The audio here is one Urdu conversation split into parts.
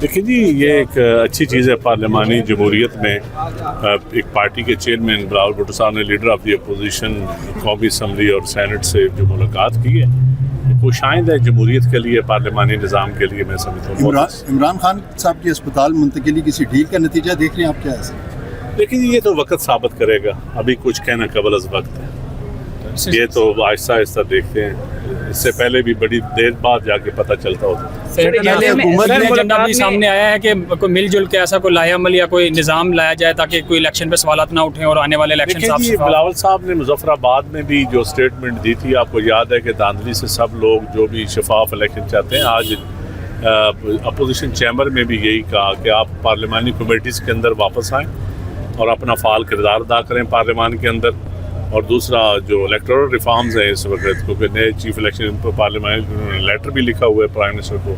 دیکھیں جی، یہ ایک اچھی چیز ہے پارلیمانی جمہوریت میں ایک پارٹی کے چیئرمین بلاول بھٹو صاحب نے لیڈر آف دی اپوزیشن قومی اسمبلی اور سینٹ سے جو ملاقات کی ہے وہ شاید ہے جمہوریت کے لیے، پارلیمانی نظام کے لیے میں سمجھتا ہوں. عمران خان صاحب کی اسپتال منتقلی کسی ڈیل کا نتیجہ دیکھ رہے ہیں آپ کیا ایسے؟ لیکن یہ تو وقت ثابت کرے گا، ابھی کچھ کہنا قبل از وقت ہے. یہ تو آہستہ آہستہ دیکھتے ہیں، اس سے پہلے بھی بڑی دیر بعد جا کے پتہ چلتا ہوتا ہے. حکومت میں ایجنڈا بھی سامنے آیا ہے کہ کوئی مل جل کے ایسا کوئی لایا عمل یا کوئی نظام لایا جائے تاکہ کوئی الیکشن پہ سوالات نہ اٹھیں اور آنے والے الیکشن صاف دیکھیں جی، بلاول صاحب نے مظفر آباد میں بھی جو سٹیٹمنٹ دی تھی، آپ کو یاد ہے کہ دھاندلی سے سب لوگ جو بھی شفاف الیکشن چاہتے ہیں، آج اپوزیشن چیمبر میں بھی یہی کہا کہ آپ پارلیمانی کمیٹیز کے اندر واپس آئیں اور اپنا فعال کردار ادا کریں پارلیمان کے اندر. اور دوسرا جو الیکٹورل ریفارمز ہیں اس وقت، کیونکہ نئے چیف الیکشن پارلیمان لیٹر بھی لکھا ہوا ہے پرائم منسٹر کو،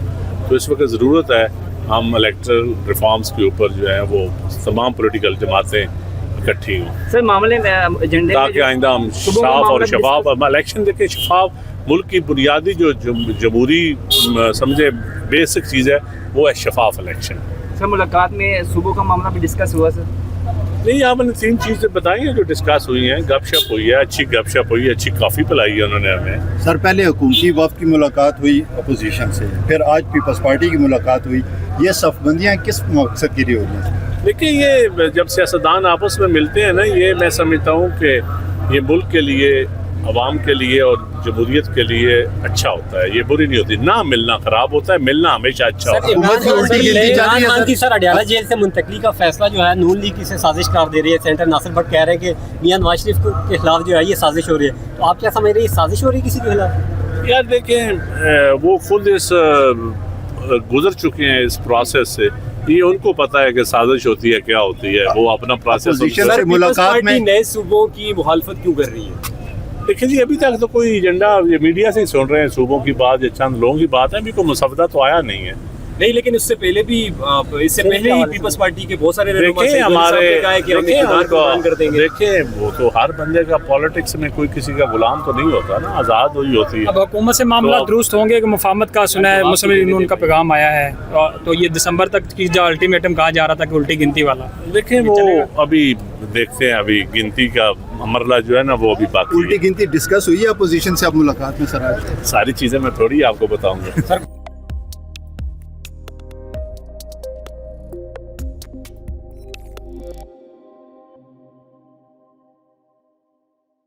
تو اس وقت ضرورت ہے ہم الیکٹورل ریفارمز کے اوپر جو ہے وہ تمام پولیٹیکل جماعتیں اکٹھی ہوں. سر معاملے میں ایجنڈے تاکہ آئندہ ہم صاف اور شفاف الیکشن دیکھیں. شفاف ملک کی بنیادی جو جمہوری سمجھے بیسک چیز ہے وہ ہے شفاف الیکشن. سر ملاقات میں صوبوں کا معاملہ بھی ڈسکس ہوا سر؟ نہیں، آپ نے 3 چیزیں بتائی ہیں جو ڈسکس ہوئی ہیں. گپ شپ ہوئی ہے، اچھی گپ شپ ہوئی ہے، اچھی کافی پلائی ہے انہوں نے ہمیں. سر پہلے حکومتی وفد کی ملاقات ہوئی اپوزیشن سے، پھر آج پیپلز پارٹی کی ملاقات ہوئی. یہ صف بندیاں کس مقصد کے لیے ہو رہی ہیں؟ دیکھیں، یہ جب سیاستدان آپس میں ملتے ہیں نا، یہ میں سمجھتا ہوں کہ یہ ملک کے لیے، عوام کے لیے اور جمہوریت کے لیے اچھا ہوتا ہے. یہ بری نہیں ہوتی. نہ ملنا خراب ہوتا ہے، ملنا ہمیشہ اچھا ہوتا ہے. عمران خان کی سر اڈیالہ جیل سے منتقلی کا فیصلہ جو ہے نون لیگ سے سازش قرار دے رہی ہے. سینٹر ناصر بٹ کہہ رہے ہیں کہ میاں نواز شریف کے خلاف جو ہے یہ سازش ہو رہی ہے. تو آپ کیا سمجھ رہے ہیں، یہ سازش ہو رہی ہے کسی کے خلاف؟ یار دیکھیں، وہ خود اس گزر چکے ہیں اس پروسیس سے. یہ ان کو پتا ہے کہ سازش ہوتی ہے کیا ہوتی ہے. وہ اپنا پروسیس ملاقات میں نئے صوبوں کی مخالفت کیوں کر رہی ہے؟ دیکھیں جی، ابھی تک تو کوئی ایجنڈا، یہ میڈیا سے ہی سن رہے ہیں صوبوں کی بات یا چند لوگوں کی بات ہے. ابھی کوئی مسودہ تو آیا نہیں ہے. نہیں، لیکن اس سے پہلے بھی ہی پیپلز پارٹی کے بہت سارے دیکھیں وہ تو ہر بندے کا پالیٹکس میں کوئی کسی کا غلام تو نہیں ہوتا نا، آزاد ہوئی ہوتی ہے. اب حکومت سے معاملات درست ہوں گے کہ مفاہمت کا سنا ہے، مسلم یونین کا پیغام آیا ہے، تو یہ دسمبر تک کی جو الٹیمیٹم کہا جا رہا تھا کہ الٹی گنتی والا، دیکھیں وہ ابھی دیکھتے ہیں. ابھی گنتی کا مرحلہ جو ہے نا وہ ابھی باقی. الٹی گنتی ڈسکس ہوئی ہے اپوزیشن سے اب ملاقات میں؟ سر آج ساری چیزیں میں تھوڑی آپ کو بتاؤں گا.